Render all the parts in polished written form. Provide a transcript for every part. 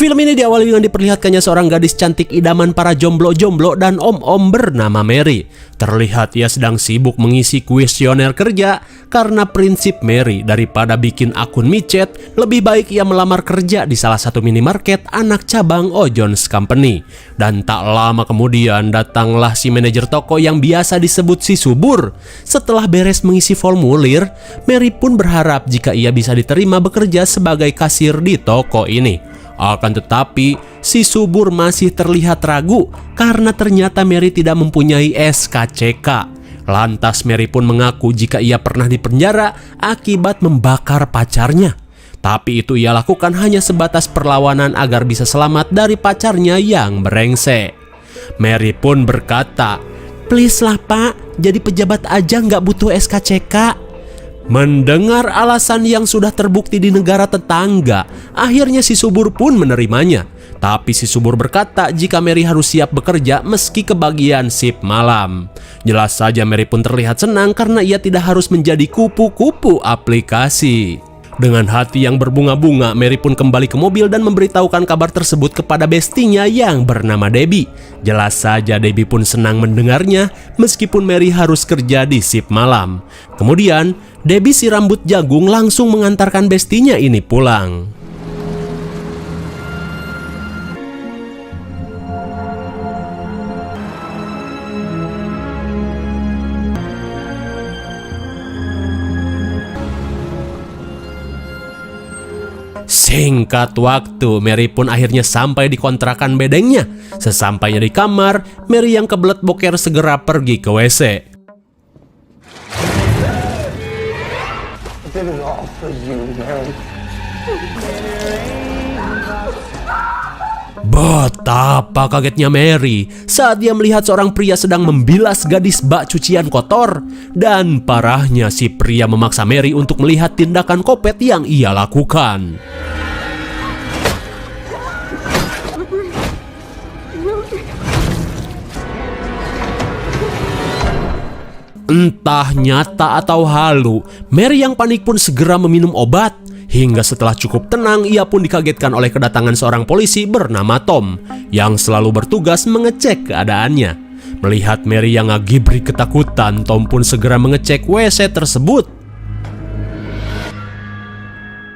Film ini diawali dengan diperlihatkannya seorang gadis cantik idaman para jomblo-jomblo dan om-om bernama Mary. Terlihat ia sedang sibuk mengisi kuesioner kerja karena prinsip Mary daripada bikin akun micet, lebih baik ia melamar kerja di salah satu minimarket anak cabang Ojon's Company. Dan tak lama kemudian datanglah si manajer toko yang biasa disebut si Subur. Setelah beres mengisi formulir, Mary pun berharap jika ia bisa diterima bekerja sebagai kasir di toko ini. Akan tetapi, si Subur masih terlihat ragu karena ternyata Mary tidak mempunyai SKCK. Lantas Mary pun mengaku jika ia pernah dipenjara akibat membakar pacarnya. Tapi itu ia lakukan hanya sebatas perlawanan agar bisa selamat dari pacarnya yang brengsek. Mary pun berkata, "Please lah pak, jadi pejabat aja nggak butuh SKCK." Mendengar alasan yang sudah terbukti di negara tetangga, akhirnya si Subur pun menerimanya. Tapi si Subur berkata jika Mary harus siap bekerja meski kebagian shift malam. Jelas saja Mary pun terlihat senang karena ia tidak harus menjadi kupu-kupu aplikasi. Dengan hati yang berbunga-bunga, Mary pun kembali ke mobil dan memberitahukan kabar tersebut kepada bestinya yang bernama Debbie. Jelas saja Debbie pun senang mendengarnya meskipun Mary harus kerja di shift malam. Kemudian, Debbie si rambut jagung langsung mengantarkan bestinya ini pulang. Singkat waktu, Mary pun akhirnya sampai di kontrakan bedengnya. Sesampainya di kamar, Mary yang kebelet boker segera pergi ke WC. Betapa kagetnya Mary saat dia melihat seorang pria sedang membilas gadis bak cucian kotor. Dan parahnya si pria memaksa Mary untuk melihat tindakan kopet yang ia lakukan. Entah nyata atau halu, Mary yang panik pun segera meminum obat. Hingga setelah cukup tenang, ia pun dikagetkan oleh kedatangan seorang polisi bernama Tom yang selalu bertugas mengecek keadaannya. Melihat Mary yang ngagibri ketakutan, Tom pun segera mengecek WC tersebut.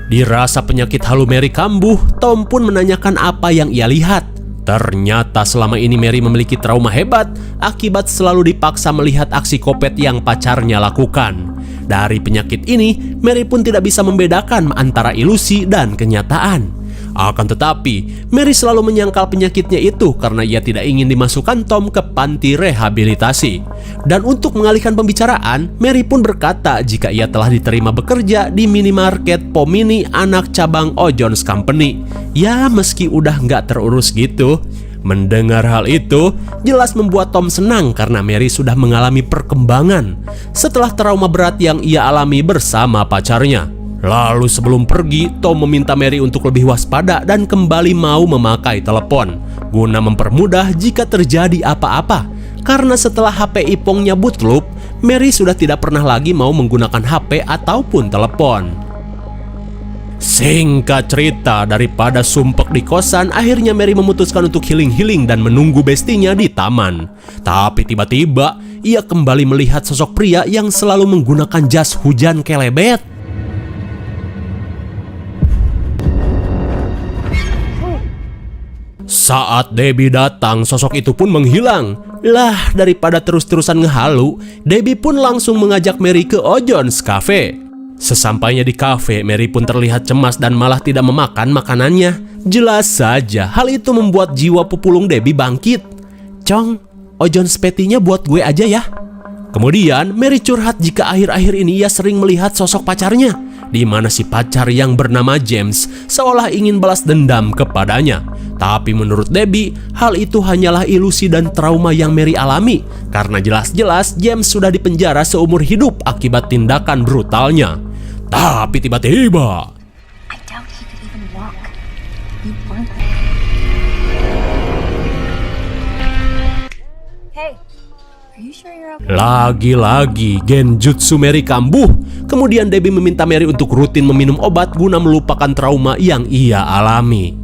Dirasa penyakit halu Mary kambuh, Tom pun menanyakan apa yang ia lihat. Ternyata selama ini Mary memiliki trauma hebat akibat selalu dipaksa melihat aksi kopet yang pacarnya lakukan. Dari penyakit ini, Mary pun tidak bisa membedakan antara ilusi dan kenyataan. Akan tetapi, Mary selalu menyangkal penyakitnya itu karena ia tidak ingin dimasukkan Tom ke panti rehabilitasi. Dan untuk mengalihkan pembicaraan, Mary pun berkata jika ia telah diterima bekerja di minimarket Pomini anak cabang Ojon's Company. Ya meski udah nggak terurus gitu. Mendengar hal itu, jelas membuat Tom senang karena Mary sudah mengalami perkembangan setelah trauma berat yang ia alami bersama pacarnya. Lalu sebelum pergi, Tom meminta Mary untuk lebih waspada dan kembali mau memakai telepon guna mempermudah jika terjadi apa-apa. Karena setelah HP Ipongnya bootloop, Mary sudah tidak pernah lagi mau menggunakan HP ataupun telepon. Singkat cerita, daripada sumpek di kosan, akhirnya Mary memutuskan untuk healing-healing dan menunggu bestinya di taman. Tapi tiba-tiba, ia kembali melihat sosok pria yang selalu menggunakan jas hujan kelebet. Saat Debbie datang, sosok itu pun menghilang. Lah, daripada terus-terusan ngehalu, Debbie pun langsung mengajak Mary ke Ojon's Cafe. Sesampainya di kafe, Mary pun terlihat cemas dan malah tidak memakan makanannya. Jelas saja, hal itu membuat jiwa pepulung Debbie bangkit. "Cong, Ojon's Patty-nya buat gue aja ya." Kemudian, Mary curhat jika akhir-akhir ini ia sering melihat sosok pacarnya, di mana si pacar yang bernama James seolah ingin balas dendam kepadanya. Tapi menurut Debbie, hal itu hanyalah ilusi dan trauma yang Mary alami, karena jelas-jelas James sudah dipenjara seumur hidup akibat tindakan brutalnya. Tapi tiba-tiba, I doubt he could even walk. You weren't. Hey, are you sure you're okay? lagi-lagi genjutsu Mary kambuh. Kemudian Debbie meminta Mary untuk rutin meminum obat guna melupakan trauma yang ia alami.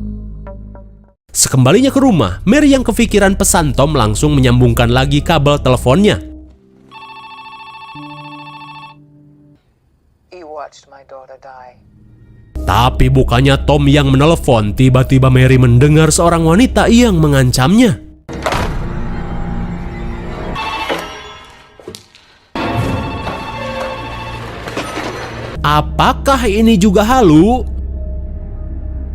Sekembalinya ke rumah, Mary yang kepikiran pesan Tom langsung menyambungkan lagi kabel teleponnya. You watched my daughter die. Tapi bukannya Tom yang menelepon, tiba-tiba Mary mendengar seorang wanita yang mengancamnya. Apakah ini juga halu?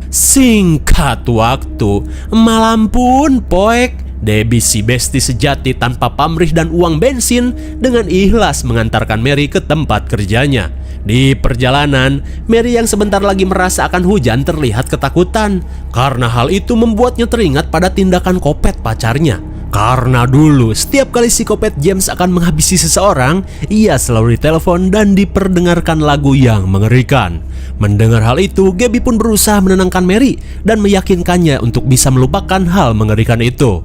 Singkat waktu, malam pun poek, Debbie si besti sejati tanpa pamrih dan uang bensin dengan ikhlas mengantarkan Mary ke tempat kerjanya. Di perjalanan, Mary yang sebentar lagi merasa akan hujan terlihat ketakutan. Karena hal itu membuatnya teringat pada tindakan Kopet pacarnya. Karena dulu setiap kali si Kopet James akan menghabisi seseorang, ia selalu ditelepon dan diperdengarkan lagu yang mengerikan. Mendengar hal itu, Gabby pun berusaha menenangkan Mary dan meyakinkannya untuk bisa melupakan hal mengerikan itu.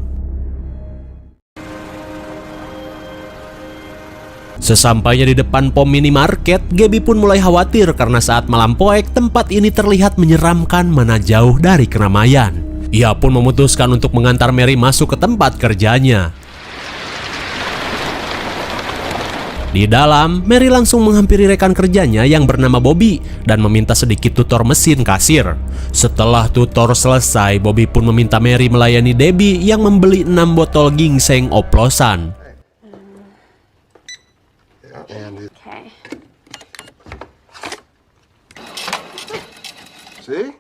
Sesampainya di depan pom minimarket, Gabby pun mulai khawatir karena saat malam poek tempat ini terlihat menyeramkan mana jauh dari keramaian. Ia pun memutuskan untuk mengantar Mary masuk ke tempat kerjanya. Di dalam, Mary langsung menghampiri rekan kerjanya yang bernama Bobby dan meminta sedikit tutor mesin kasir. Setelah tutor selesai, Bobby pun meminta Mary melayani Debbie yang membeli 6 botol ginseng oplosan. Okay. See?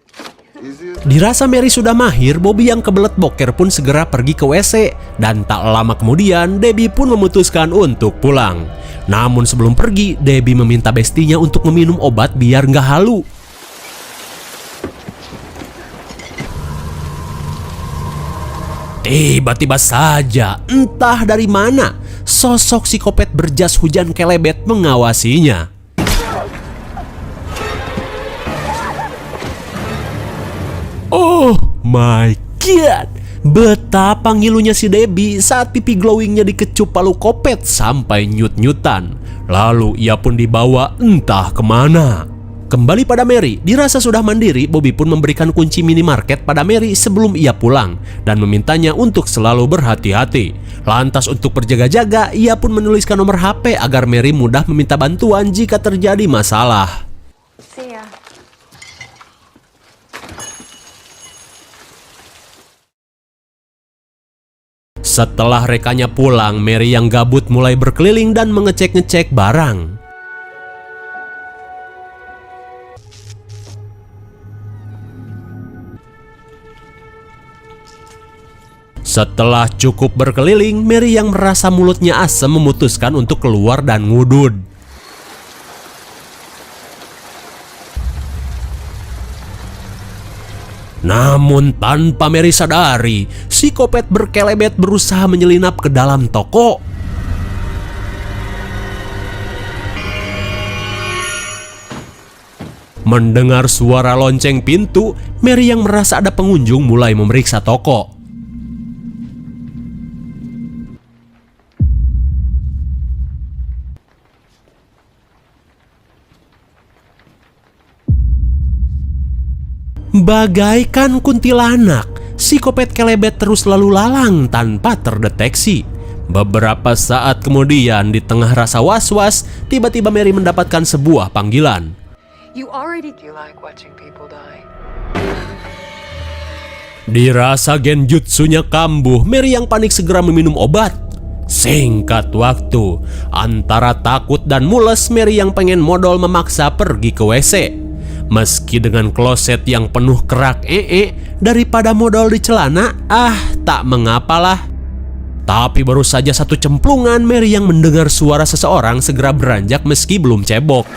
Easy as Dirasa Mary sudah mahir, Bobby yang kebelet boker pun segera pergi ke WC. Dan tak lama kemudian, Debbie pun memutuskan untuk pulang. Namun sebelum pergi, Debbie meminta bestinya untuk meminum obat biar nggak halu. Tiba-tiba saja, entah dari mana, sosok si Kopet berjas hujan kelebet mengawasinya. Oh my god, betapa ngilunya si Debbie saat pipi glowingnya dikecup palu Kopet sampai nyut-nyutan. Lalu ia pun dibawa entah kemana. Kembali pada Mary, dirasa sudah mandiri, Bobby pun memberikan kunci minimarket pada Mary sebelum ia pulang dan memintanya untuk selalu berhati-hati. Lantas untuk berjaga-jaga, ia pun menuliskan nomor HP agar Mary mudah meminta bantuan jika terjadi masalah. See ya. Setelah rekannya pulang, Mary yang gabut mulai berkeliling dan mengecek-ngecek barang. Setelah cukup berkeliling, Mary yang merasa mulutnya asem memutuskan untuk keluar dan ngudud. Namun tanpa Mary sadari, si Kopet berkelebet berusaha menyelinap ke dalam toko. Mendengar suara lonceng pintu, Mary yang merasa ada pengunjung mulai memeriksa toko. Bagaikan kuntilanak, si Kopet kelebet terus lalu lalang tanpa terdeteksi. Beberapa saat kemudian, di tengah rasa was-was, tiba-tiba Mary mendapatkan sebuah panggilan. You already like watching people die. Dirasa genjutsunya kambuh, Mary yang panik segera meminum obat. Singkat waktu, antara takut dan mules, Mary yang pengen modal memaksa pergi ke WC. Meski dengan kloset yang penuh kerak daripada modal di celana, tak mengapalah. Tapi baru saja satu cemplungan, Mary yang mendengar suara seseorang segera beranjak meski belum cebok.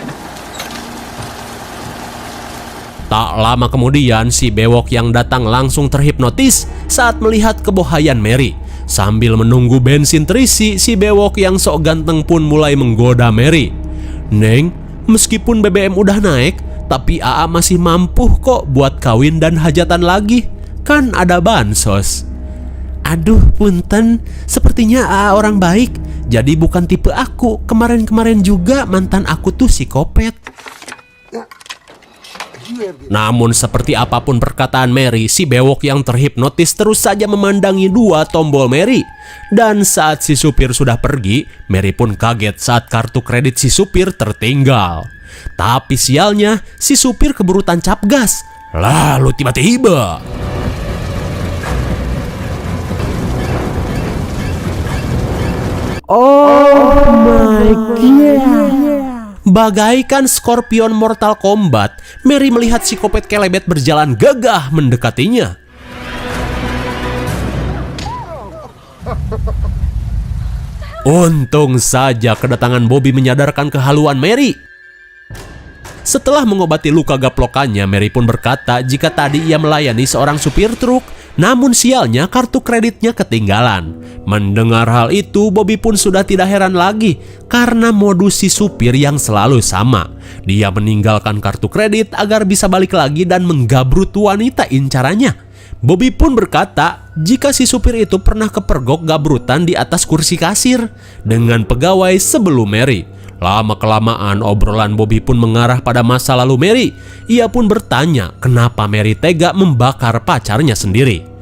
Tak lama kemudian, si bewok yang datang langsung terhipnotis saat melihat kebohaian Mary. Sambil menunggu bensin terisi, si bewok yang sok ganteng pun mulai menggoda Mary. "Neng, meskipun BBM udah naik, tapi AA masih mampu kok buat kawin dan hajatan lagi. Kan ada bansos." "Aduh punten, sepertinya AA orang baik. Jadi bukan tipe aku. Kemarin-kemarin juga mantan aku tuh si Kopet." Namun seperti apapun perkataan Mary, si bewok yang terhipnotis terus saja memandangi dua tombol Mary. Dan saat si supir sudah pergi, Mary pun kaget saat kartu kredit si supir tertinggal. Tapi sialnya, si supir keburu tancap gas. Lalu tiba-tiba oh my god. Bagaikan Scorpion Mortal Kombat, Mary melihat si kopet kelebet berjalan gagah mendekatinya. Untung saja kedatangan Bobby menyadarkan kehaluan Mary. Setelah mengobati luka gaplokannya, Mary pun berkata jika tadi ia melayani seorang supir truk, namun sialnya kartu kreditnya ketinggalan. Mendengar hal itu, Bobby pun sudah tidak heran lagi karena modus si supir yang selalu sama. Dia meninggalkan kartu kredit agar bisa balik lagi dan menggabrut wanita incarannya. Bobby pun berkata jika si supir itu pernah kepergok gabrutan di atas kursi kasir dengan pegawai sebelum Mary. Lama-kelamaan obrolan Bobby pun mengarah pada masa lalu Mary. Ia pun bertanya kenapa Mary tega membakar pacarnya sendiri.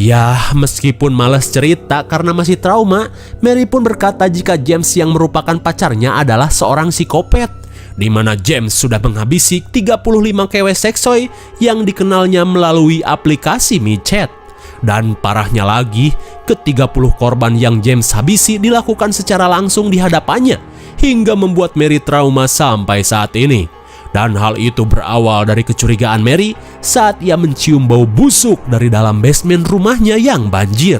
Ya, meskipun malas cerita karena masih trauma, Mary pun berkata jika James yang merupakan pacarnya adalah seorang psikopat, di mana James sudah menghabisi 35 kewe seksoi yang dikenalnya melalui aplikasi micet. Dan parahnya lagi, ke-30 korban yang James habisi dilakukan secara langsung di hadapannya, hingga membuat Mary trauma sampai saat ini. Dan hal itu berawal dari kecurigaan Mary saat ia mencium bau busuk dari dalam basement rumahnya yang banjir.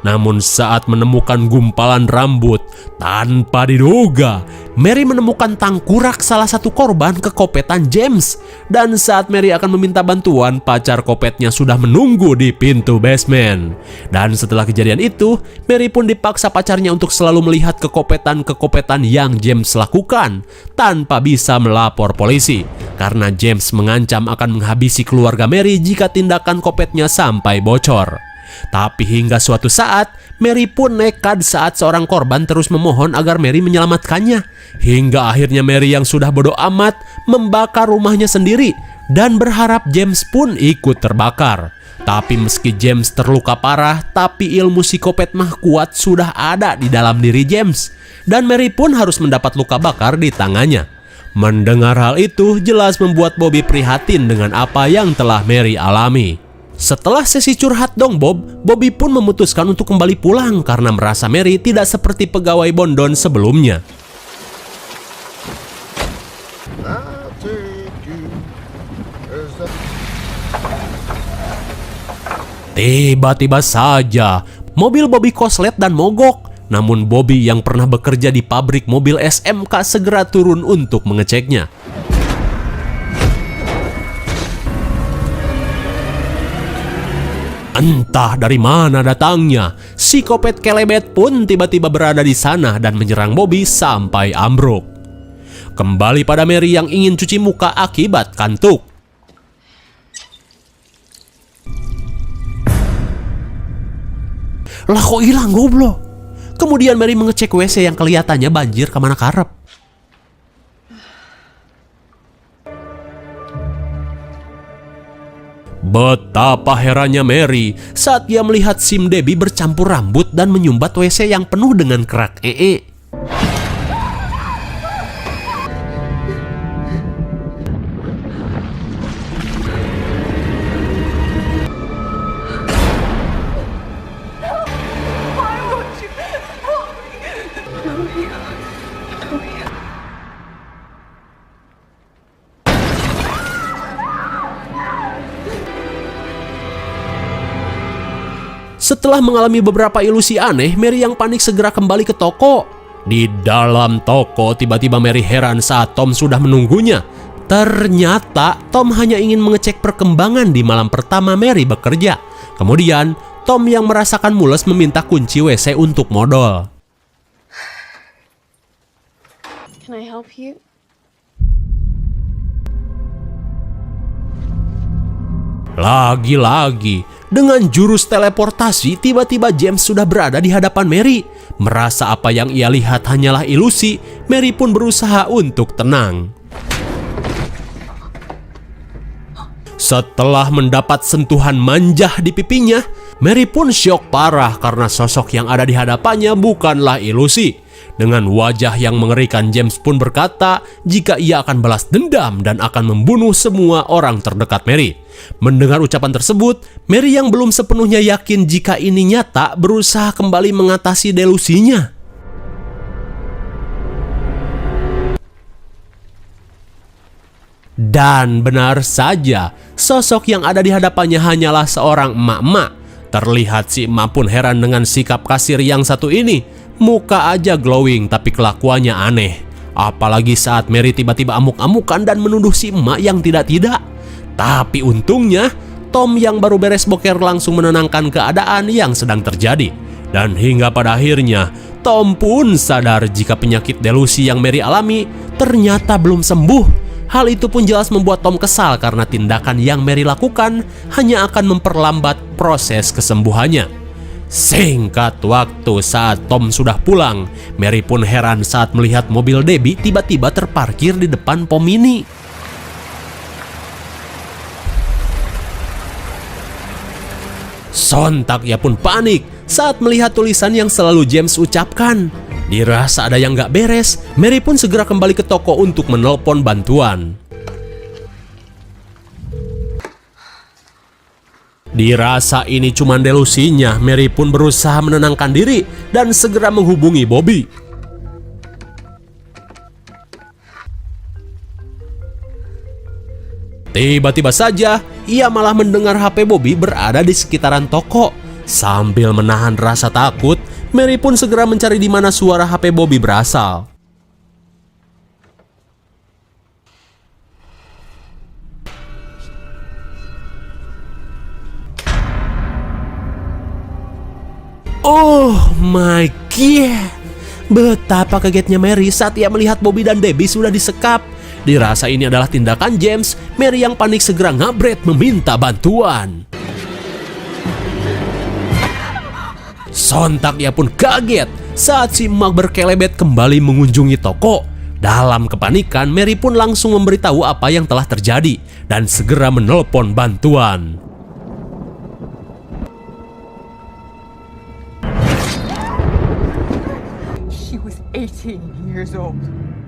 Namun saat menemukan gumpalan rambut, tanpa diduga, Mary menemukan tangkurak salah satu korban kekopetan James. Dan saat Mary akan meminta bantuan, pacar kopetnya sudah menunggu di pintu basement. Dan setelah kejadian itu, Mary pun dipaksa pacarnya untuk selalu melihat kekopetan-kekopetan yang James lakukan tanpa bisa melapor polisi. Karena James mengancam akan menghabisi keluarga Mary jika tindakan kopetnya sampai bocor. Tapi hingga suatu saat, Mary pun nekat saat seorang korban terus memohon agar Mary menyelamatkannya. Hingga akhirnya Mary yang sudah bodoh amat membakar rumahnya sendiri dan berharap James pun ikut terbakar. Tapi meski James terluka parah, tapi ilmu psikopat mah kuat sudah ada di dalam diri James. Dan Mary pun harus mendapat luka bakar di tangannya. Mendengar hal itu jelas membuat Bobby prihatin dengan apa yang telah Mary alami. Setelah sesi curhat dong Bobby pun memutuskan untuk kembali pulang karena merasa Mary tidak seperti pegawai Bondon sebelumnya. Tiba-tiba saja mobil Bobby koslet dan mogok. Namun Bobby yang pernah bekerja di pabrik mobil SMK segera turun untuk mengeceknya. Entah dari mana datangnya, si kopet kelebet pun tiba-tiba berada di sana dan menyerang Bobby sampai ambruk. Kembali pada Mary yang ingin cuci muka akibat kantuk. Lah kok hilang goblok? Kemudian Mary mengecek WC yang kelihatannya banjir kemana karep. Betapa herannya Mary saat ia melihat Sim Debbie bercampur rambut dan menyumbat WC yang penuh dengan kerak ee. Setelah mengalami beberapa ilusi aneh, Mary yang panik segera kembali ke toko. Di dalam toko, tiba-tiba Mary heran saat Tom sudah menunggunya. Ternyata Tom hanya ingin mengecek perkembangan di malam pertama Mary bekerja. Kemudian, Tom yang merasakan mules meminta kunci WC untuk modal. Can I help you? Lagi-lagi, dengan jurus teleportasi, tiba-tiba James sudah berada di hadapan Mary. Merasa apa yang ia lihat hanyalah ilusi, Mary pun berusaha untuk tenang. Setelah mendapat sentuhan manja di pipinya, Mary pun syok parah karena sosok yang ada di hadapannya bukanlah ilusi. Dengan wajah yang mengerikan, James pun berkata jika ia akan balas dendam dan akan membunuh semua orang terdekat Mary. Mendengar ucapan tersebut, Mary yang belum sepenuhnya yakin jika ini nyata berusaha kembali mengatasi delusinya. Dan benar saja, sosok yang ada di hadapannya hanyalah seorang emak-emak. Terlihat si emak pun heran dengan sikap kasir yang satu ini. Muka aja glowing tapi kelakuannya aneh. Apalagi saat Mary tiba-tiba amuk-amukan dan menuduh si emak yang tidak-tidak. Tapi untungnya, Tom yang baru beres boker langsung menenangkan keadaan yang sedang terjadi. Dan hingga pada akhirnya, Tom pun sadar jika penyakit delusi yang Mary alami ternyata belum sembuh. Hal itu pun jelas membuat Tom kesal karena tindakan yang Mary lakukan hanya akan memperlambat proses kesembuhannya. Singkat waktu saat Tom sudah pulang, Mary pun heran saat melihat mobil Debbie tiba-tiba terparkir di depan pom mini. Sontak ia pun panik saat melihat tulisan yang selalu James ucapkan. Dirasa ada yang gak beres, Mary pun segera kembali ke toko untuk menelpon bantuan. Dirasa ini cuma delusinya, Mary pun berusaha menenangkan diri dan segera menghubungi Bobby. Tiba-tiba saja, ia malah mendengar HP Bobby berada di sekitaran toko. Sambil menahan rasa takut, Mary pun segera mencari di mana suara HP Bobby berasal. Oh my god! Betapa kagetnya Mary saat ia melihat Bobby dan Debbie sudah disekap. Dirasa ini adalah tindakan James, Mary yang panik segera ngabret meminta bantuan. Sontak ia pun kaget saat si emak berkelebet kembali mengunjungi toko. Dalam kepanikan, Mary pun langsung memberitahu apa yang telah terjadi dan segera menelpon bantuan. She was 18 years old.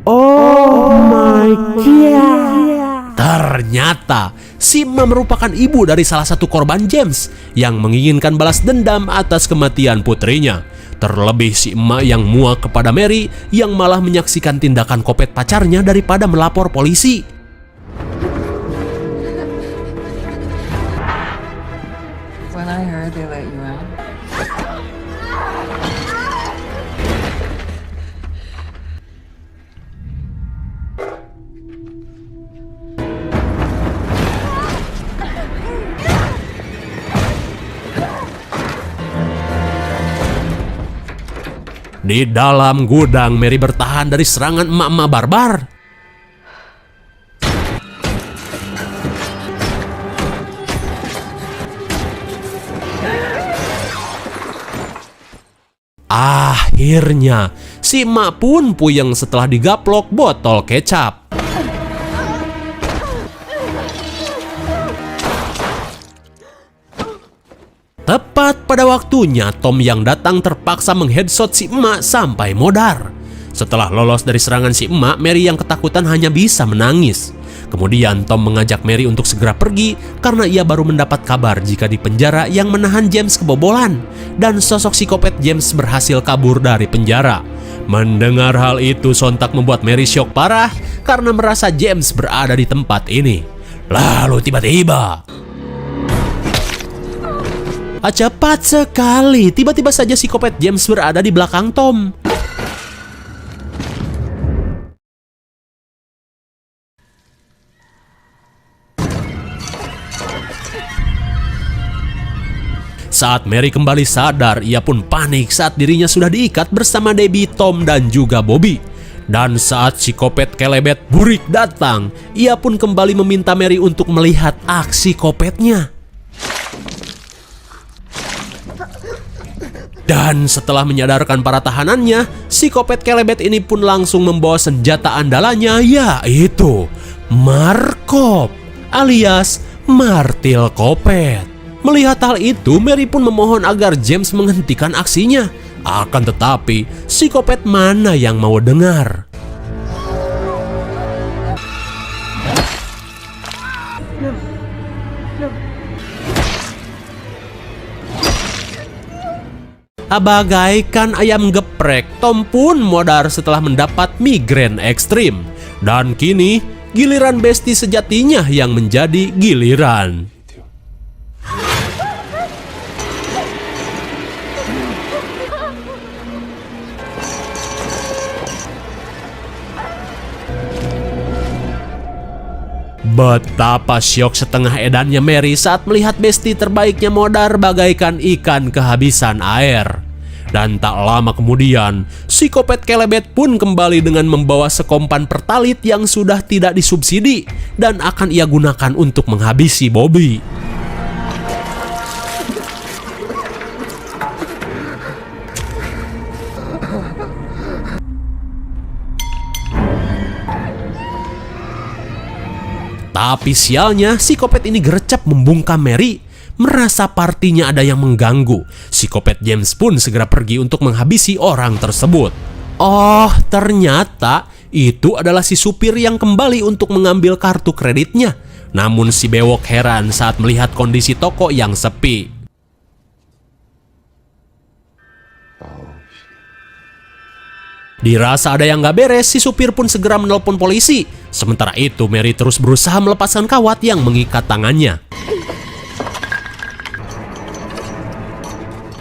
Oh my god. Ternyata si emak merupakan ibu dari salah satu korban James yang menginginkan balas dendam atas kematian putrinya. Terlebih si emak yang muak kepada Mary yang malah menyaksikan tindakan kopet pacarnya daripada melapor polisi. When I heard they let you out, Di dalam gudang, Mary bertahan dari serangan emak-emak barbar. Akhirnya, si emak pun puyeng setelah digaplok botol kecap. Tepat pada waktunya, Tom yang datang terpaksa mengheadshot si emak sampai modar. Setelah lolos dari serangan si emak, Mary yang ketakutan hanya bisa menangis. Kemudian Tom mengajak Mary untuk segera pergi karena ia baru mendapat kabar jika di penjara yang menahan James kebobolan dan sosok psikopat James berhasil kabur dari penjara. Mendengar hal itu sontak membuat Mary syok parah karena merasa James berada di tempat ini. Lalu tiba-tiba cepat sekali, tiba-tiba saja psikopat James berada di belakang Tom. Saat Mary kembali sadar, ia pun panik saat dirinya sudah diikat bersama Debbie, Tom, dan juga Bobby. Dan saat psikopat kelebet burik datang, ia pun kembali meminta Mary untuk melihat aksi kopetnya. Dan setelah menyadarkan para tahanannya, psikopat kelebet ini pun langsung membawa senjata andalannya, yaitu Markov alias martil kopet. Melihat hal itu, Mary pun memohon agar James menghentikan aksinya. Akan tetapi, si kopet mana yang mau dengar? Bagaikan ayam geprek, Tom pun modar setelah mendapat migrain ekstrim. Dan kini, giliran besti sejatinya yang menjadi giliran. Betapa syok setengah edannya Mary saat melihat besti terbaiknya modar bagaikan ikan kehabisan air. Dan tak lama kemudian, si kopet kelebet pun kembali dengan membawa sekompan pertalit yang sudah tidak disubsidi dan akan ia gunakan untuk menghabisi Bobby. Tapi sialnya, si kopet ini gercep membungkam Mary. Merasa partinya ada yang mengganggu, si kopet James pun segera pergi untuk menghabisi orang tersebut. Oh, ternyata itu adalah si supir yang kembali untuk mengambil kartu kreditnya. Namun si bewok heran saat melihat kondisi toko yang sepi. Dirasa ada yang gak beres, si supir pun segera menelpon polisi. Sementara itu, Mary terus berusaha melepaskan kawat yang mengikat tangannya.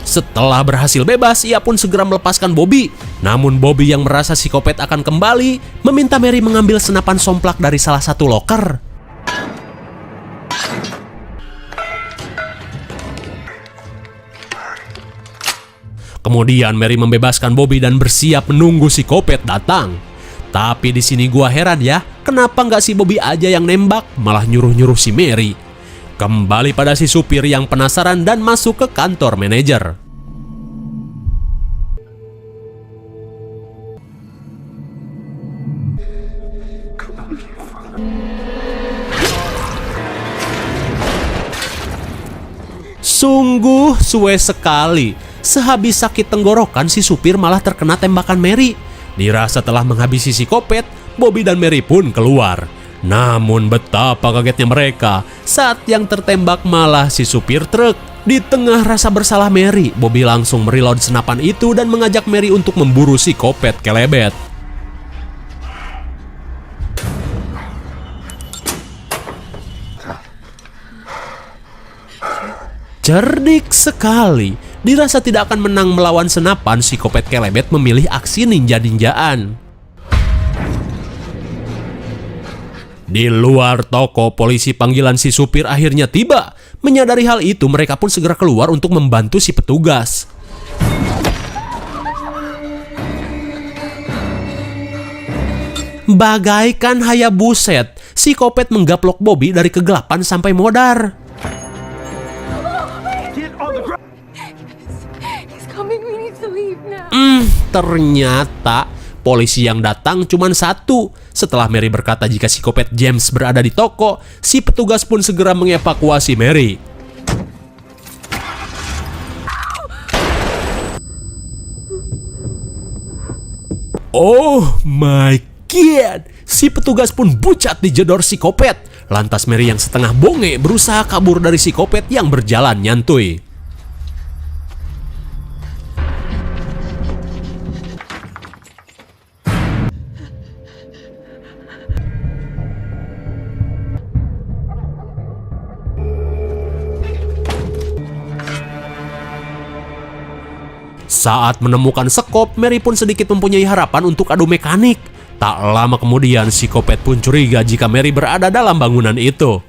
Setelah berhasil bebas, ia pun segera melepaskan Bobby. Namun Bobby yang merasa si kopet akan kembali, meminta Mary mengambil senapan somplak dari salah satu loker. Kemudian Mary membebaskan Bobby dan bersiap menunggu si kopet datang. Tapi di sini gua heran ya, kenapa nggak si Bobby aja yang nembak, malah nyuruh-nyuruh si Mary. Kembali pada si supir yang penasaran dan masuk ke kantor manajer. Sungguh suwe sekali. Sehabis sakit tenggorokan, si supir malah terkena tembakan Mary. Dirasa telah menghabisi si kopet, Bobby dan Mary pun keluar. Namun betapa kagetnya mereka saat yang tertembak malah si supir truk. Di tengah rasa bersalah Mary, Bobby langsung mereload senapan itu dan mengajak Mary untuk memburu si kopet kelebet. Cerdik sekali. Dirasa tidak akan menang melawan senapan, si kopet kelebet memilih aksi ninja-ninjaan. Di luar toko, polisi panggilan si supir akhirnya tiba. Menyadari hal itu, mereka pun segera keluar untuk membantu si petugas. Bagaikan hayabuset, si kopet menggaplok Bobby dari kegelapan sampai modar. He's coming. We need to leave now. Ternyata polisi yang datang cuma satu. Setelah Mary berkata jika si kopet James berada di toko, si petugas pun segera mengevakuasi Mary. Oh my god! Si petugas pun bucat dijedor si kopet. Lantas Mary yang setengah bonge berusaha kabur dari si kopet yang berjalan nyantuy. Saat menemukan sekop, Mary pun sedikit mempunyai harapan untuk adu mekanik. Tak lama kemudian, si kopet pun curiga jika Mary berada dalam bangunan itu.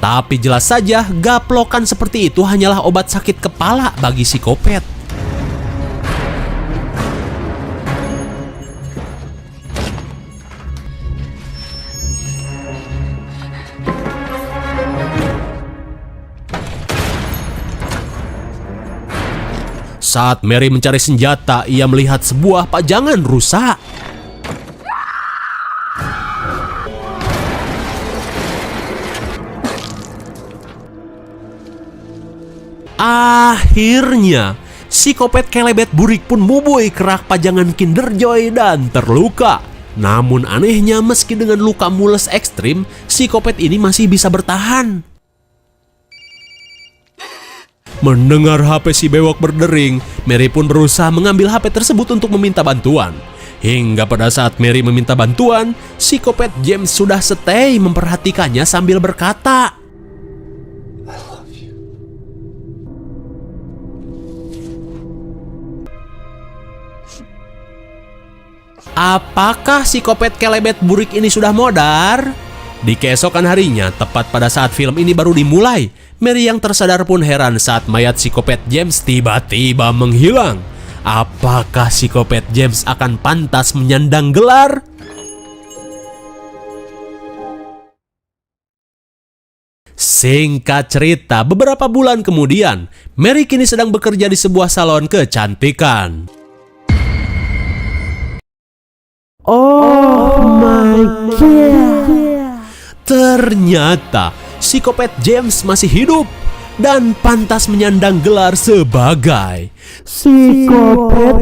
Tapi jelas saja, gaplokan seperti itu hanyalah obat sakit kepala bagi si kopet. Saat Mary mencari senjata, ia melihat sebuah pajangan rusak. Akhirnya, psikopat kelebet burik pun memboboi kerak pajangan Kinder Joy dan terluka. Namun anehnya, meski dengan luka mules ekstrim, psikopat ini masih bisa bertahan. Mendengar HP si bewok berdering, Mary pun berusaha mengambil HP tersebut untuk meminta bantuan. Hingga pada saat Mary meminta bantuan, psikopat James sudah stay memperhatikannya sambil berkata, apakah psikopat kelebet burik ini sudah modar? Di keesokan harinya, tepat pada saat film ini baru dimulai, Mary yang tersadar pun heran saat mayat psikopat James tiba-tiba menghilang. Apakah psikopat James akan pantas menyandang gelar? Singkat cerita, beberapa bulan kemudian, Mary kini sedang bekerja di sebuah salon kecantikan. Oh my god. Ternyata psikopat James masih hidup dan pantas menyandang gelar sebagai psikopat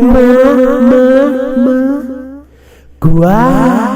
gua